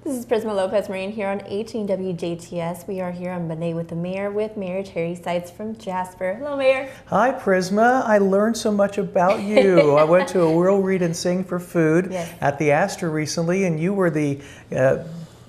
This is Prisma Lopez-Marin here on 18 WJTS. We are here on Monday with the Mayor, with Mayor Terry Seitz from Jasper. Hello, Mayor. Hi, Prisma. I learned so much about you. I went to a Whirl, Read, and Sing for Food at the Astor recently, and you were the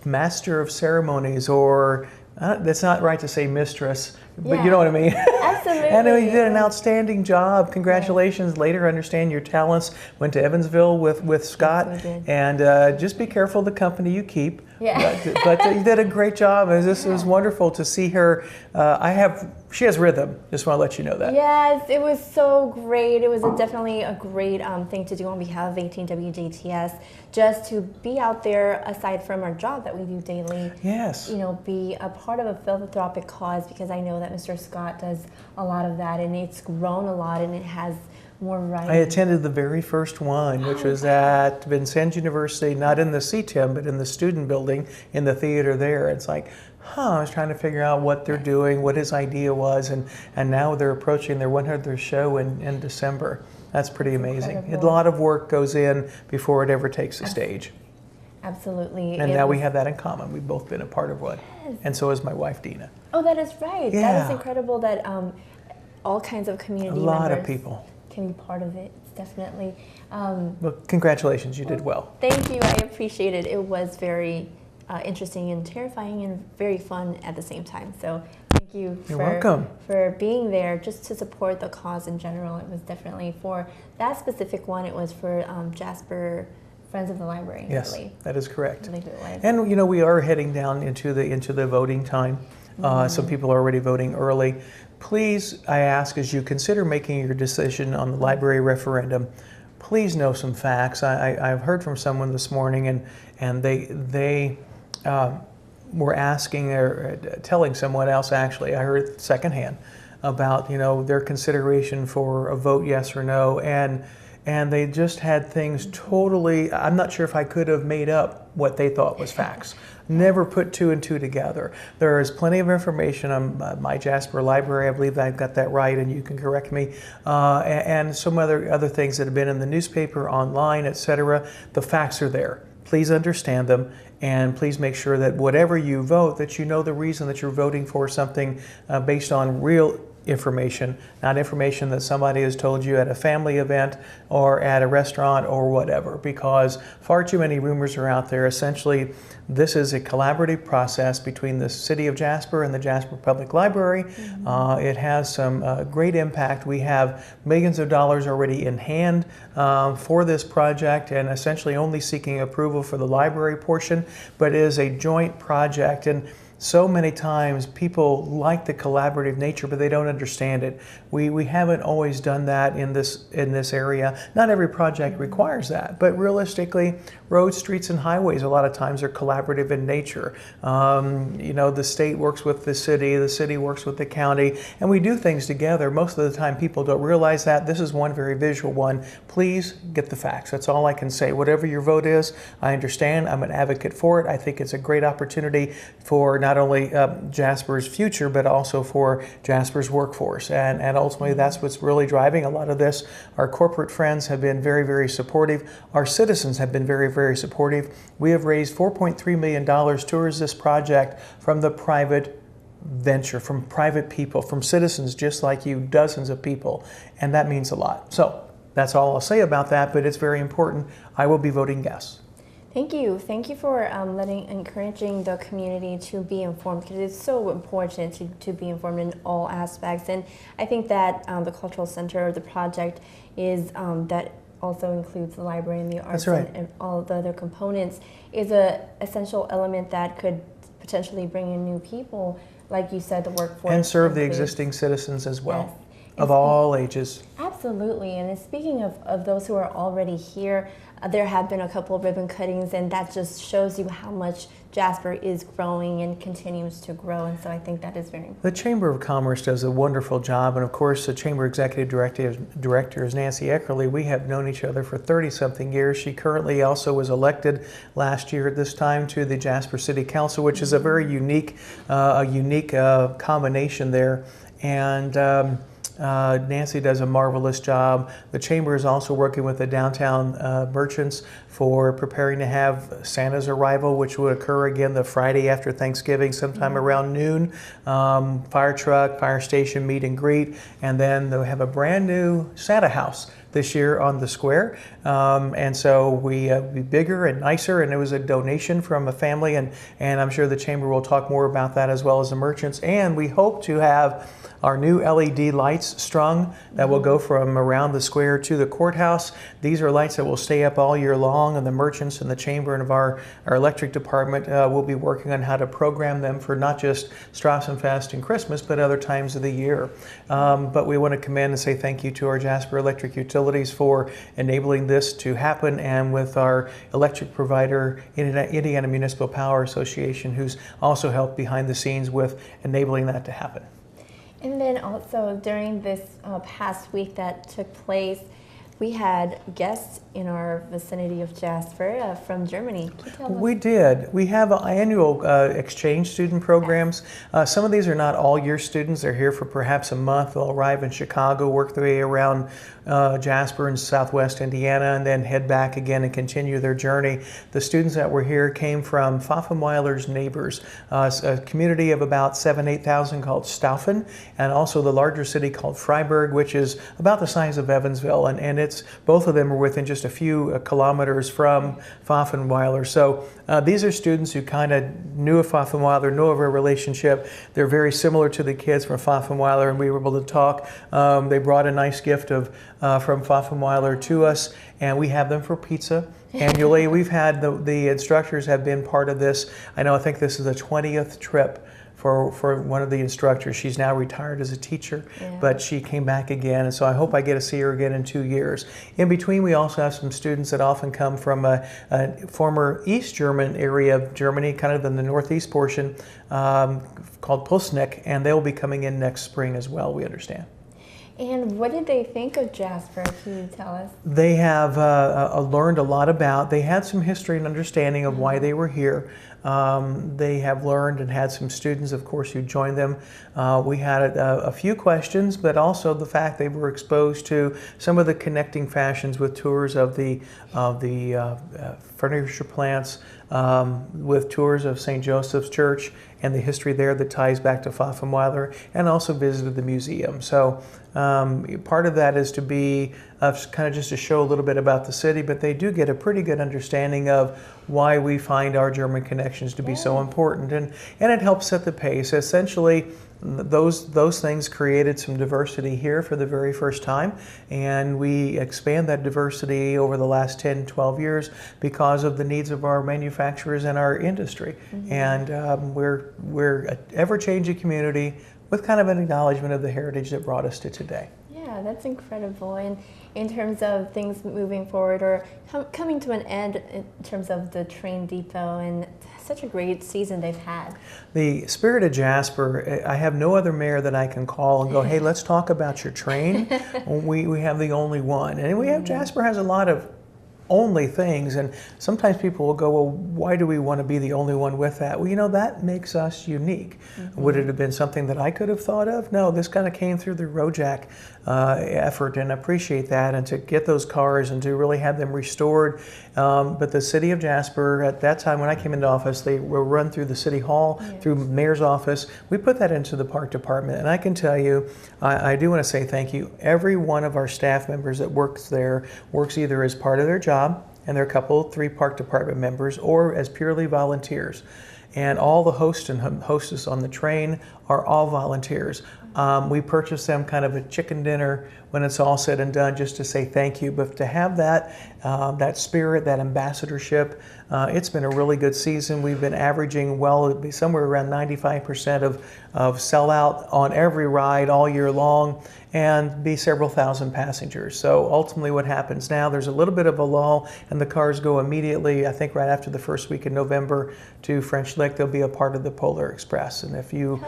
master of ceremonies, or that's not right to say mistress, but you know what I mean. Absolutely. And you did an outstanding job. Congratulations. Later, I understand your talents went to Evansville with Scott. Yes, and just be careful the company you keep. Yeah. But you did a great job. It was wonderful to see her. She has rhythm. Just want to let you know that. Yes, it was so great. It was definitely a great thing to do on behalf of 18 WJTS, just to be out there aside from our job that we do daily. Yes. You know, be a part of a philanthropic cause, because I know that Mr. Scott does a lot of that, and it's grown a lot, and it has more variety. I attended the very first one, which was at Vincennes University, not in the CTIM, but in the student building in the theater there. It's like, I was trying to figure out what they're doing, what his idea was, and now they're approaching their 100th show in December. That's pretty amazing. Incredible. A lot of work goes in before it ever takes the stage. Absolutely. And now we have that in common. We've both been a part of one. Yes. And so is my wife, Dina. Oh, that is right. Yeah. That is incredible that all kinds of community A lot of members people can be part of it. It's definitely. Well, congratulations, you did well. Thank you. I appreciate it. It was very interesting and terrifying and very fun at the same time. So thank you You're welcome. for being there, just to support the cause in general. It was definitely for that specific one. It was for Jasper Friends of the Library. Yes, really. that is correct. Really good life. And you know, we are heading down into the voting time. Some people are already voting early. Please, I ask, as you consider making your decision on the library referendum, please know some facts. I've heard from someone this morning, and they were asking or telling someone else, actually, I heard secondhand, about their consideration for a vote yes or no, and they just had things totally, I'm not sure if I could have made up what they thought was facts. Never put two and two together. There is plenty of information on my Jasper library. I believe I've got that right, and you can correct me. And some other things that have been in the newspaper, online, etc. The facts are there. Please understand them, and please make sure that whatever you vote, that you know the reason that you're voting for something based on real information, not information that somebody has told you at a family event or at a restaurant or whatever, because far too many rumors are out there. Essentially, this is a collaborative process between the City of Jasper and the Jasper Public Library. It has some great impact. We have millions of dollars already in hand for this project, and essentially only seeking approval for the library portion, but it is a joint project. And so many times people like the collaborative nature, but they don't understand it. We haven't always done that in this area. Not every project requires that, but realistically, roads, streets, and highways a lot of times are collaborative in nature. The state works with the city works with the county, and we do things together. Most of the time people don't realize that. This is one very visual one. Please get the facts. That's all I can say. Whatever your vote is, I understand. I'm an advocate for it. I think it's a great opportunity for not only Jasper's future, but also for Jasper's workforce. And ultimately, that's what's really driving a lot of this. Our corporate friends have been very, very supportive. Our citizens have been very, very supportive. We have raised $4.3 million towards this project from the private venture, from private people, from citizens just like you, dozens of people, and that means a lot. So that's all I'll say about that, but it's very important. I will be voting yes. Thank you. Thank you for encouraging the community to be informed, because it's so important to be informed in all aspects. And I think that the cultural center, the project, is that also includes the library and the arts. That's right. and all the other components, is a essential element that could potentially bring in new people, like you said, the workforce. And serve the existing citizens as well, yes. of all ages. Absolutely. And speaking of those who are already here, there have been a couple of ribbon cuttings, and that just shows you how much Jasper is growing and continues to grow. And so I think that is very important. The Chamber of Commerce does a wonderful job, and of course the Chamber Executive Director is Nancy Eckerly. We have known each other for 30-something years. She currently also was elected last year at this time to the Jasper City Council, which is a very unique combination there. And Nancy does a marvelous job. The Chamber is also working with the downtown merchants for preparing to have Santa's arrival, which will occur again the Friday after Thanksgiving, sometime around noon. Fire truck, fire station meet and greet, and then they'll have a brand new Santa house this year on the square, and so we be bigger and nicer, and it was a donation from a family, and I'm sure the Chamber will talk more about that as well as the merchants. And we hope to have our new LED lights strung that will go from around the square to the courthouse. These are lights that will stay up all year long, and the merchants and the Chamber and of our electric department will be working on how to program them for not just Strassenfest and Christmas, but other times of the year. But we want to commend and say thank you to our Jasper Electric Utilities for enabling this to happen, and with our electric provider, Indiana Municipal Power Association, who's also helped behind the scenes with enabling that to happen. And then also during this past week that took place, we had guests in our vicinity of Jasper from Germany. Can you tell us? We did. We have annual exchange student programs. Some of these are not all year students. They're here for perhaps a month. They'll arrive in Chicago, work their way around Jasper and Southwest Indiana, and then head back again and continue their journey. The students that were here came from Pfaffenweiler's neighbors, a community of about 8,000 called Staufen, and also the larger city called Freiburg, which is about the size of Evansville, and it's both of them are within just a few kilometers from Pfaffenweiler. So these are students who kind of knew of Pfaffenweiler, know of our relationship. They're very similar to the kids from Pfaffenweiler, and we were able to talk. They brought a nice gift of from Pfaffenweiler to us, and we have them for pizza annually. We've had the instructors have been part of this. I think this is the 20th trip for one of the instructors. She's now retired as a teacher, but she came back again, and so I hope I get to see her again in 2 years. In between, we also have some students that often come from a former East German area of Germany, kind of in the northeast portion, called Pulsnick, and they'll be coming in next spring as well, we understand. And what did they think of Jasper? Can you tell us? They have learned a lot about, they had some history and understanding of why they were here. They have learned and had some students, of course, who joined them. We had a few questions, but also the fact they were exposed to some of the connecting fashions with tours of the furniture plants, with tours of St. Joseph's Church and the history there that ties back to Pfaffenweiler, and also visited the museum. So part of that is to be kind of just to show a little bit about the city, but they do get a pretty good understanding of why we find our German connections to be so important, and it helps set the pace. Essentially, those things created some diversity here for the very first time, and we expand that diversity over the last 10, 12 years because of the needs of our manufacturers and our industry. And we're an ever-changing community with kind of an acknowledgement of the heritage that brought us to today. Yeah, that's incredible. And in terms of things moving forward or coming to an end in terms of the train depot, and such a great season they've had. The spirit of Jasper, I have no other mayor that I can call and go, hey, let's talk about your train. We have the only one. And we have, Jasper has a lot of only things, and sometimes people will go, well, why do we want to be the only one with that? Well, that makes us unique. Would it have been something that I could have thought of? No, this kind of came through the RoJack effort, and appreciate that, and to get those cars and to really have them restored. But the city of Jasper, at that time when I came into office, they were run through the city hall, through mayor's office. We put that into the park department, and I can tell you, I do want to say thank you. Every one of our staff members that works there works either as part of their job, and there are 3 park department members, or as purely volunteers. And all the hosts and hostess on the train are all volunteers. We purchase them kind of a chicken dinner when it's all said and done, just to say thank you. But to have that spirit, that ambassadorship, it's been a really good season. We've been averaging, it'd be somewhere around 95% of sellout on every ride all year long, and be several thousand passengers. So ultimately what happens now, there's a little bit of a lull, and the cars go immediately, I think right after the first week in November, to French Lick. They'll be a part of the Polar Express. And if you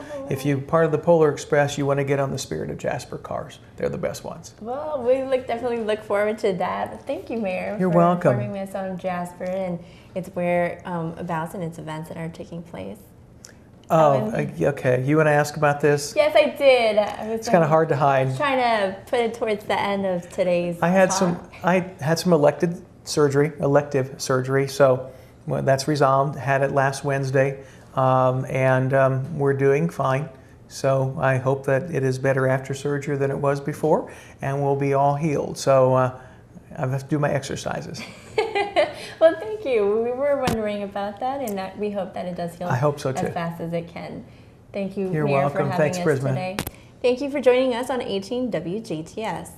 part of the Polar Express, you want to get on the Spirit of Jasper cars. They're the best ones. Well, we definitely look forward to that. Thank you, Mayor. You're welcome. For informing us on Jasper and its whereabouts and its events that are taking place. Oh, okay. You want to ask about this? Yes, I did. It's kind of hard to hide. Trying to put it towards the end of today's I had talk. some elective surgery. So well, that's resolved. Had it last Wednesday, and we're doing fine. So I hope that it is better after surgery than it was before, and we'll be all healed. So I have to do my exercises. Well, thank you. We were wondering about that, and we hope that it does heal I hope so too. as fast as it can. Thank you, You're Mayor, welcome. for having Thanks, us Prisma. today. Thank you for joining us on 18 WJTS.